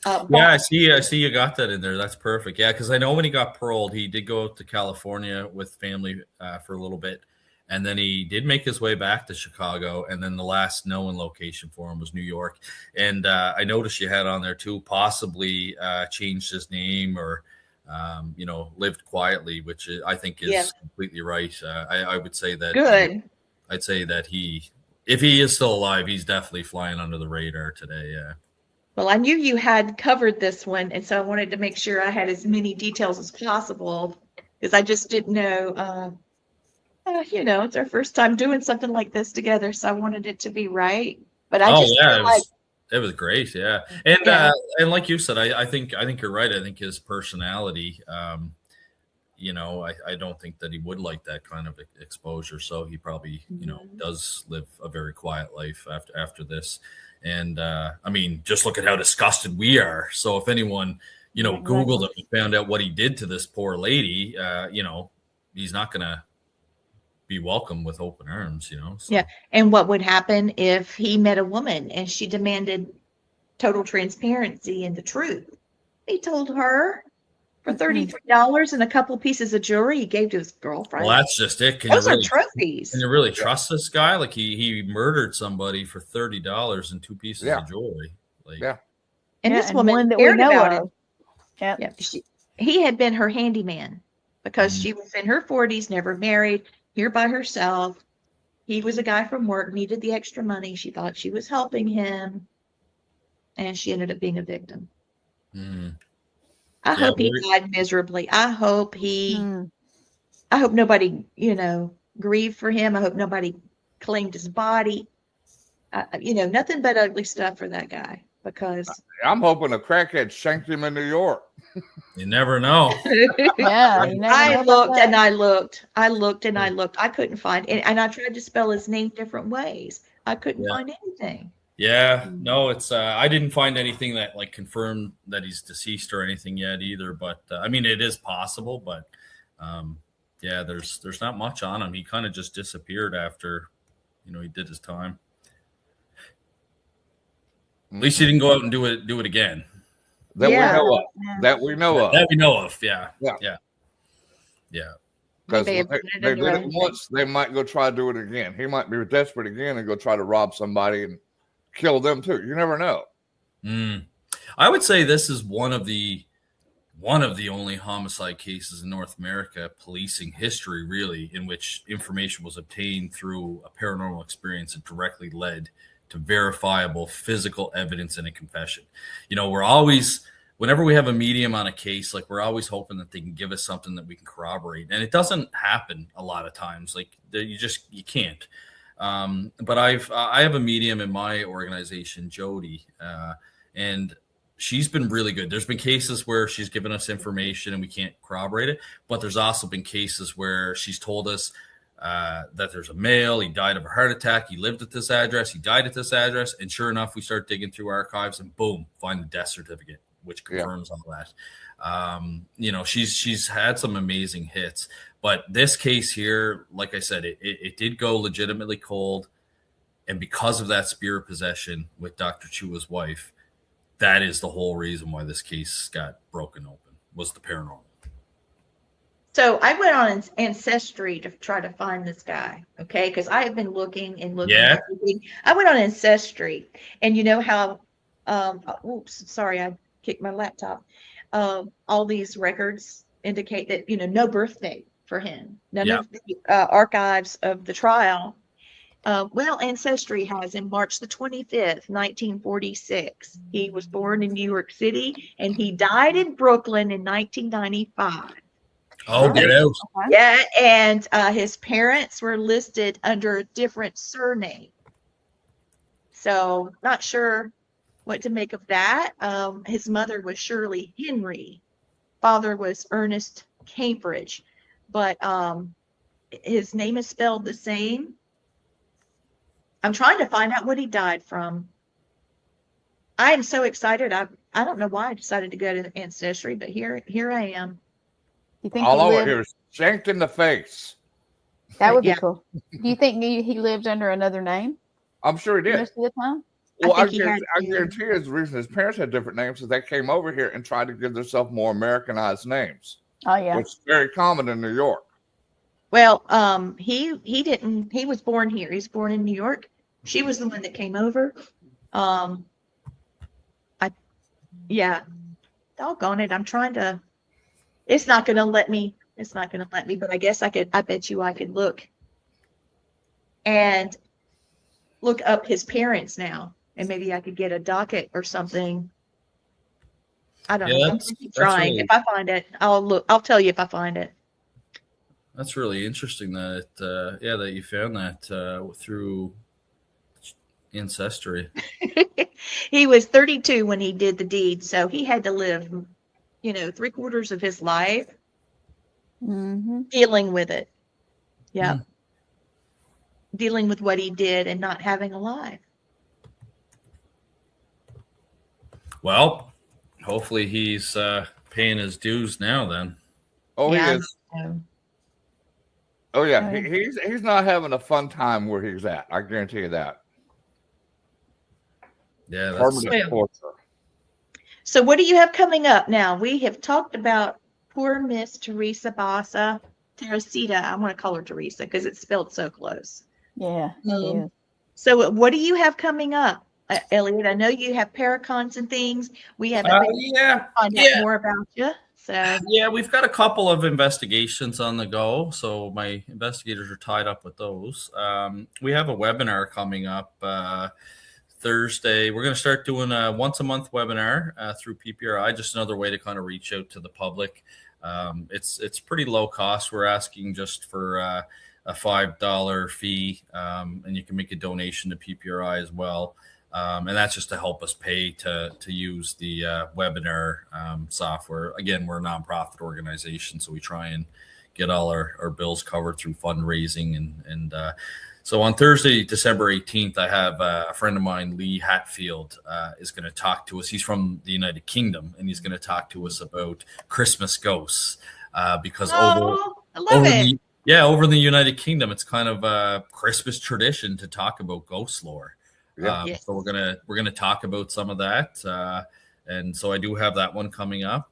I see you got that in there. That's perfect. Yeah, because I know when he got paroled, he did go to California with family for a little bit. And then he did make his way back to Chicago. And then the last known location for him was New York. And I noticed you had on there too, possibly changed his name or, lived quietly, which I think is completely right. I would say that. Good. I'd say that if he is still alive, he's definitely flying under the radar today. Yeah. Well, I knew you had covered this one, and so I wanted to make sure I had as many details as possible because I just didn't know. It's our first time doing something like this together, so I wanted it to be right. But it was great, yeah. And like you said, I think you're right. I think his personality, I don't think that he would like that kind of exposure. So he probably, does live a very quiet life after this. And just look at how disgusted we are. So if anyone, Googled him and found out what he did to this poor lady, he's not going to be welcome with open arms, So. Yeah. And what would happen if he met a woman and she demanded total transparency and the truth? He told her for $33 and a couple of pieces of jewelry he gave to his girlfriend. Well, that's just it. Those are trophies. Can you really trust this guy? Like he murdered somebody for $30 and 2 pieces of jewelry. And this woman cared about it. Yeah. He had been her handyman because she was in her 40s, never married, here by herself. He was a guy from work, needed the extra money. She thought she was helping him, and she ended up being a victim. I hope he died miserably. I hope nobody, grieved for him. I hope nobody claimed his body. Nothing but ugly stuff for that guy, because I'm hoping a crackhead shanked him in New York. You never know. I looked and I looked. I couldn't find it. And I tried to spell his name different ways. I couldn't find anything. Yeah, no, it's I didn't find anything that confirmed that he's deceased or anything yet either. But it is possible. But there's not much on him. He kind of just disappeared after, he did his time. At least he didn't go out and do it again. That we know of. Yeah. Because they did it once, they might go try to do it again. He might be desperate again and go try to rob somebody and kill them too. You never know. I would say this is one of the only homicide cases in North America policing history, really, in which information was obtained through a paranormal experience that directly led to verifiable physical evidence in a confession. We're always, whenever we have a medium on a case, we're always hoping that they can give us something that we can corroborate. And it doesn't happen a lot of times. You can't. But I have a medium in my organization, Jody, and she's been really good. There's been cases where she's given us information and we can't corroborate it, but there's also been cases where she's told us that there's a male, he died of a heart attack, he lived at this address, he died at this address, and sure enough, we start digging through archives and boom, find the death certificate, which confirms all that. She's had some amazing hits, but this case here, like I said, it did go legitimately cold, and because of that spirit possession with Dr. Chua's wife, that is the whole reason why this case got broken open, was the paranormal. So I went on Ancestry to try to find this guy, okay? Because I have been looking and looking. Yeah. I went on Ancestry, and you know how, oops, sorry, I kicked my laptop. All these records indicate that, no birth date for him. None of the archives of the trial Well, Ancestry has him March the 25th, 1946. He was born in New York City and he died in Brooklyn in 1995. Oh, get out. Yeah, and his parents were listed under a different surname. So, not sure what to make of that. His mother was Shirley Henry. Father was Ernest Cambridge. But his name is spelled the same. I'm trying to find out what he died from. I am so excited. I don't know why I decided to go to Ancestry, but here I am. You think all over here is shanked in the face. That would be cool. Do you think he lived under another name? I'm sure he did. Most of the time? Well, I guarantee his reason his parents had different names is they came over here and tried to give themselves more Americanized names. Oh, yeah. Which is very common in New York. Well, he didn't. He was born here. He's born in New York. She was the one that came over. Doggone it. I'm trying to. It's not going to let me. It's not going to let me. But I guess I could. I bet you I could look and look up his parents now, and maybe I could get a docket or something. I don't know. I'm trying. Really, if I find it, I'll look. I'll tell you if I find it. That's really interesting that that you found that through Ancestry. He was 32 when he did the deed, so he had to live, 3/4 of his life dealing with it. Yeah. Dealing with what he did and not having a life. Well, hopefully he's paying his dues now then. Oh, yeah, he is. Oh, yeah. He's not having a fun time where he's at. I guarantee you that. Yeah, that's torture. So what do you have coming up now? We have talked about poor Miss Teresa Basa. Teresita. I want to call her Teresa because it's spelled so close. Yeah. So what do you have coming up, Elliott? I know you have Paracons and things. We have find out more about you. So we've got a couple of investigations on the go. So my investigators are tied up with those. We have a webinar coming up Thursday. We're going to start doing a once a month webinar through PPRI, just another way to kind of reach out to the public. It's pretty low cost. We're asking just for a $5 fee, and you can make a donation to PPRI as well. And that's just to help us pay to use the webinar software. Again, we're a nonprofit organization, so we try and get all our bills covered through fundraising. And so on Thursday, December 18th, I have a friend of mine, Lee Hatfield, is going to talk to us. He's from the United Kingdom, and he's going to talk to us about Christmas ghosts because over in the United Kingdom, it's kind of a Christmas tradition to talk about ghost lore. So we're gonna talk about some of that, and so I do have that one coming up.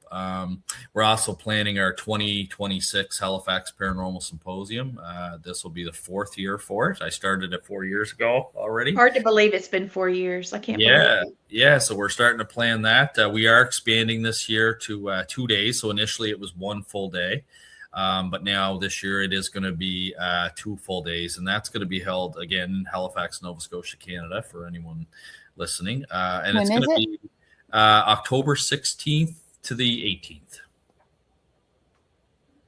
We're also planning our 2026 Halifax Paranormal Symposium. This will be the 4th year for it. I started it 4 years ago already. Hard to believe it's been 4 years. I can't believe it. Yeah. So we're starting to plan that. We are expanding this year to 2 days. So initially it was 1 full day. But now this year it is going to be 2 full days, and that's going to be held again in Halifax, Nova Scotia, Canada, for anyone listening. And it's going to be October 16th to the 18th.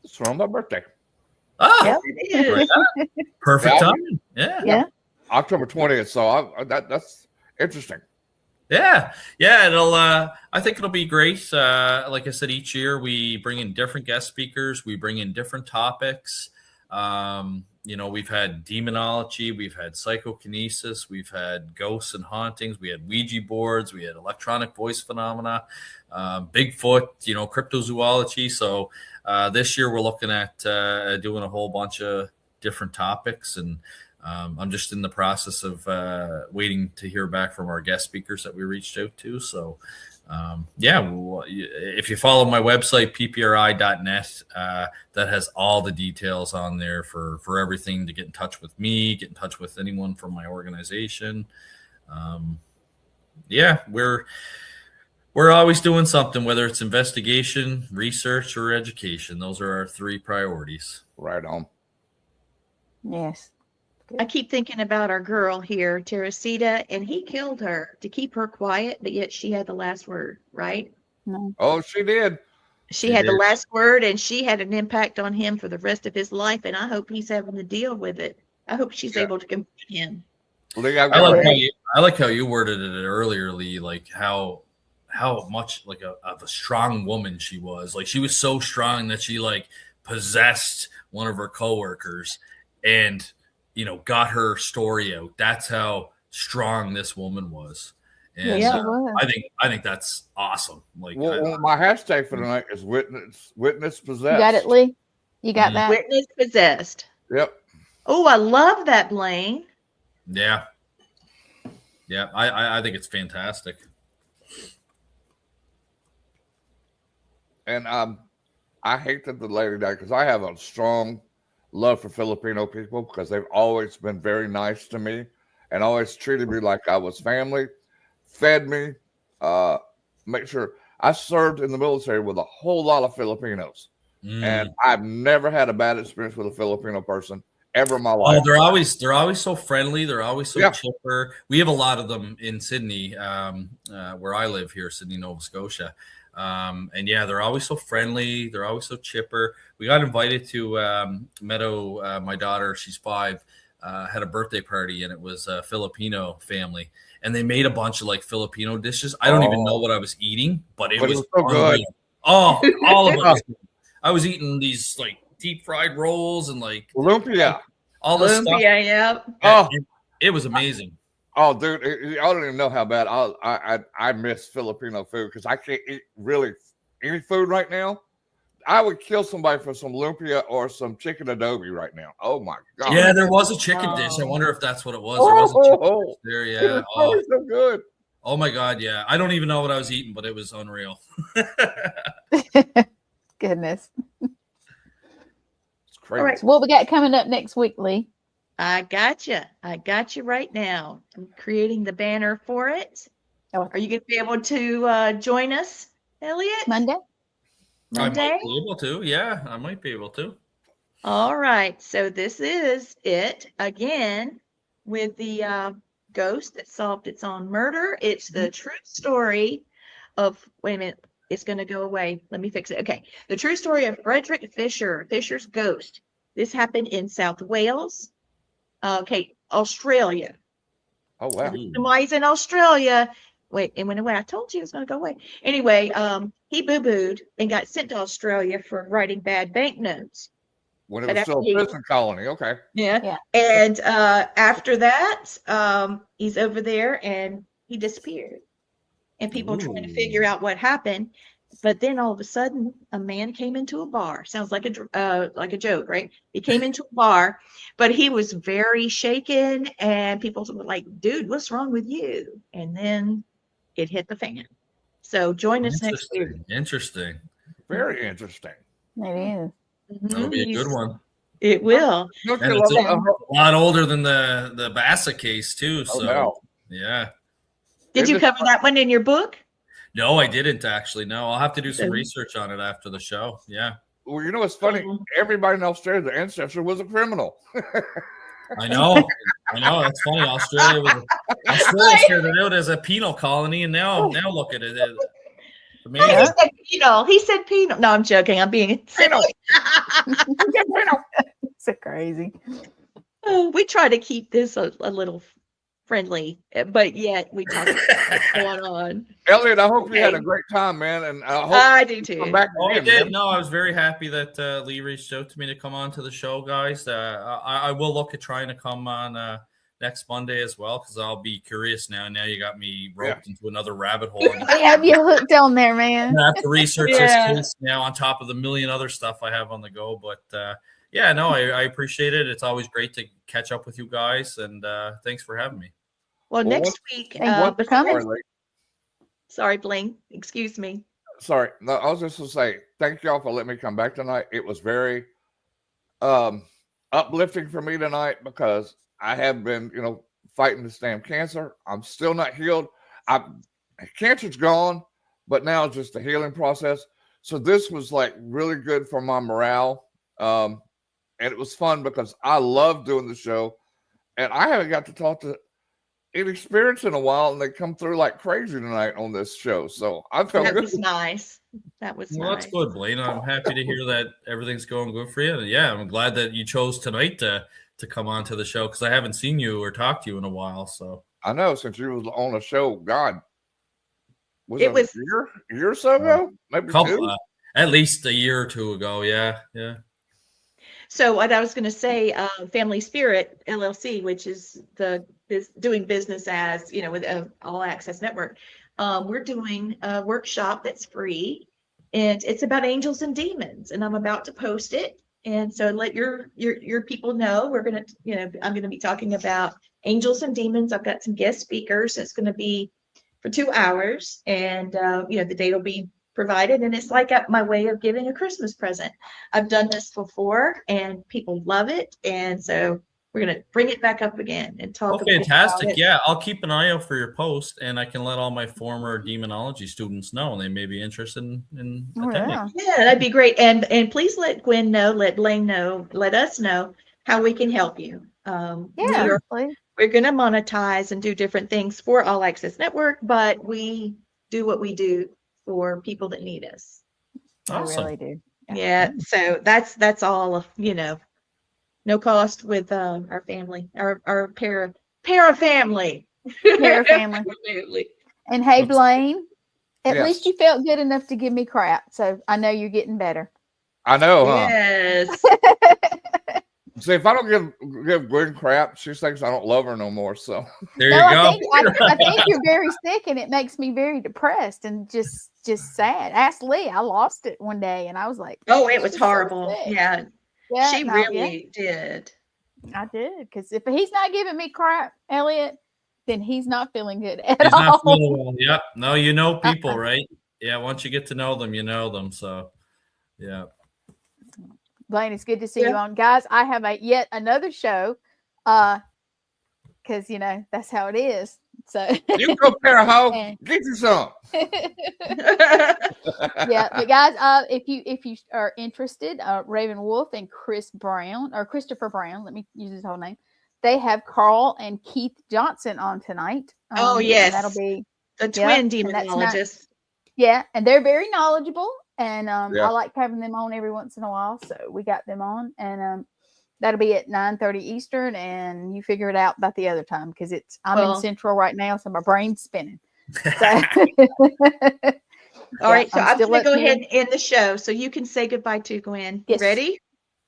It's around my birthday. Oh, it is. Perfect time. Yeah. October 20th. So that's interesting. Yeah. It'll. I think it'll be great. Like I said, each year we bring in different guest speakers. We bring in different topics. We've had demonology, we've had psychokinesis, we've had ghosts and hauntings, we had Ouija boards, we had electronic voice phenomena, Bigfoot, cryptozoology. So this year we're looking at doing a whole bunch of different topics, and I'm just in the process of waiting to hear back from our guest speakers that we reached out to. So, if you follow my website, ppri.net, that has all the details on there for everything to get in touch with me, get in touch with anyone from my organization. We're always doing something, whether it's investigation, research, or education. Those are our 3 priorities. Right on. Yes. I keep thinking about our girl here, Teresita, and he killed her to keep her quiet, but yet she had the last word, right? No. Oh, she did. She had the last word, and she had an impact on him for the rest of his life, and I hope he's having to deal with it. I hope she's able to confront him. I like how you worded it earlier, Lee, like how much like of a strong woman she was. Like she was so strong that she like possessed one of her coworkers and, you know, got her story out. That's how strong this woman was. And I think that's awesome. Like, well, my hashtag for tonight is witness possessed. You got it, Lee? You got that? Witness possessed. Yep. Oh, I love that, Blaine. Yeah. Yeah, I think it's fantastic. And I hate that the lady died because I have a strong love for Filipino people because they've always been very nice to me and always treated me like I was family, fed me, make sure I served in the military with a whole lot of Filipinos. And I've never had a bad experience with a Filipino person ever in my life. Oh, they're always so friendly. They're always so chipper. We have a lot of them in Sydney, where I live here, Sydney, Nova Scotia. And yeah, they're always so friendly. They're always so chipper. We got invited to Meadow. My daughter, she's 5, had a birthday party, and it was a Filipino family. And they made a bunch of like Filipino dishes. I don't even know what I was eating, but it was so good. Oh, all of it was good. I was eating these like deep fried rolls and like lumpia, all this stuff. Yeah. Oh, it was amazing. Oh, dude, I don't even know how bad I miss Filipino food because I can't eat really any food right now. I would kill somebody for some lumpia or some chicken adobe right now. Oh my god! Yeah, there was a chicken dish. I wonder if that's what it was. There was a chicken dish there. Yeah, oh, so good. Oh my god, yeah. I don't even know what I was eating, but it was unreal. Goodness. It's crazy. All right. So what we got coming up next week, Lee? I got you right now. I'm creating the banner for it. Are you going to be able to join us, Elliott? Monday? I might be able to. Yeah, I might be able to. All right. So this is it again with the ghost that solved its own murder. It's the true story of, wait a minute, it's going to go away. Let me fix it. Okay. The true story of Frederick Fisher's ghost. This happened in South Wales. Okay, Australia. Oh, wow. Why he's in Australia. Wait, it went away. I told you it was going to go away. Anyway, he boo-booed and got sent to Australia for writing bad banknotes. When it was still a prison colony, okay. Yeah. And after that, he's over there and he disappeared. And people trying to figure out what happened. But then all of a sudden, a man came into a bar. Sounds like a joke, right? He came into a bar, but he was very shaken, and people were like, "Dude, what's wrong with you?" And then it hit the fan. So join us next week. Interesting. Very interesting. It is. That'll be a good one. It will. And it's a lot older than the Basa case too. So yeah. Did you cover that one in your book? No, I didn't actually. No, I'll have to do some research on it after the show. Yeah. Well, you know what's funny? Everybody in Australia, the ancestor was a criminal. I know. That's funny. Australia started out as a penal colony, and now look at it. He said penal. No, I'm joking. I'm being penal. It's so crazy. We try to keep this a little friendly, but yet we talk about what's going on. Elliott, I hope you had a great time, man, and I do too. Come back again, No, I was very happy that Lee reached out to me to come on to the show, guys. I will look at trying to come on next Monday as well because I'll be curious now. Now you got me roped into another rabbit hole. I have you hooked on there, man. I have to research this case now on top of the million other stuff I have on the go, but. I appreciate it. It's always great to catch up with you guys, and thanks for having me. Well, next week, sorry, Blaine. Excuse me. Sorry. No, I was just going to say, thank y'all for letting me come back tonight. It was very uplifting for me tonight because I have been, fighting this damn cancer. I'm still not healed. Cancer's gone, but now it's just a healing process. So this was like really good for my morale. And it was fun because I love doing the show. and I haven't got to talk to Inexperienced in a while, and they come through like crazy tonight on this show. So I felt that good. was nice. That was well, nice. That's good, Blaine. I'm happy to hear that everything's going good for you. And yeah, I'm glad that you chose tonight to come on to the show because I haven't seen you or talked to you in a while. So I know since you was on the show, God, was it was a year or so ago, maybe two? At least a year or two ago. Yeah. So what I was going to say, Family Spirit LLC, which is doing business as, with All Access Network, we're doing a workshop that's free, and it's about angels and demons, and I'm about to post it. And so let your people know we're going to, I'm going to be talking about angels and demons. I've got some guest speakers. It's going to be for 2 hours, and the date will be provided, and it's like my way of giving a Christmas present. I've done this before and people love it, and so we're going to bring it back up again and talk about fantastic. it. Yeah, I'll keep an eye out for your post, and I can let all my former demonology students know they may be interested in attending. Yeah, that'd be great. And please let Gwen know, let Blaine know, let us know how we can help you. We're going to monetize and do different things for All Access Network, but we do what we do for people that need us. Awesome. Really do. Yeah. So that's all, no cost with our family, our para family. Para family. And hey, Blaine, at least you felt good enough to give me crap. So I know you're getting better. I know, huh? Yes. See, if I don't give Gwen crap, she thinks I don't love her no more. So there you go. I think you're very sick, and it makes me very depressed and just sad. Ask Lee. I lost it one day, and I was like, "Oh, it was horrible." So yeah, she really did. I did, because if he's not giving me crap, Elliott, then he's not feeling good at all. Not feeling well. Yep. No, people, right? Yeah. Once you get to know them, you know them. So, yeah. Blaine, it's good to see you on. Guys, I have yet another show, because, that's how it is. So you go Paraho, get you some. Yeah, but guys, if you are interested, Raven Wolf and Christopher Brown, let me use his whole name. They have Carl and Keith Johnson on tonight. Oh, yes. And that'll be the twin demonologists. Yeah, and they're very knowledgeable. And I like having them on every once in a while. So we got them on. And that'll be at 9:30 Eastern. And you figure it out about the other time, because I'm in Central right now. So my brain's spinning. So. All right. So I'm going to go ahead and end the show so you can say goodbye to Gwen. Yes. Ready?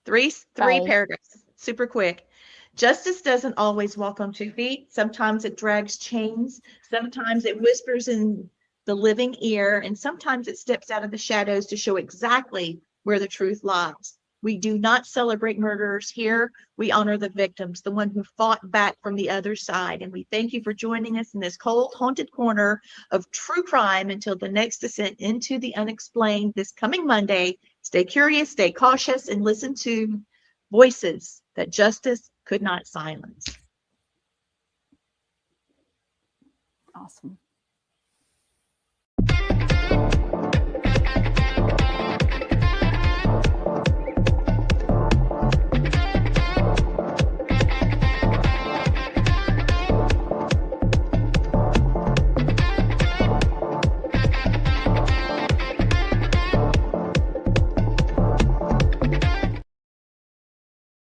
Three paragraphs. Super quick. Justice doesn't always walk on 2 feet. Sometimes it drags chains. Sometimes it whispers in the living ear, and sometimes it steps out of the shadows to show exactly where the truth lies. We do not celebrate murderers here. We honor the victims, the one who fought back from the other side. And we thank you for joining us in this cold, haunted corner of true crime until the next descent into the unexplained this coming Monday. Stay curious, stay cautious, and listen to voices that justice could not silence. Awesome.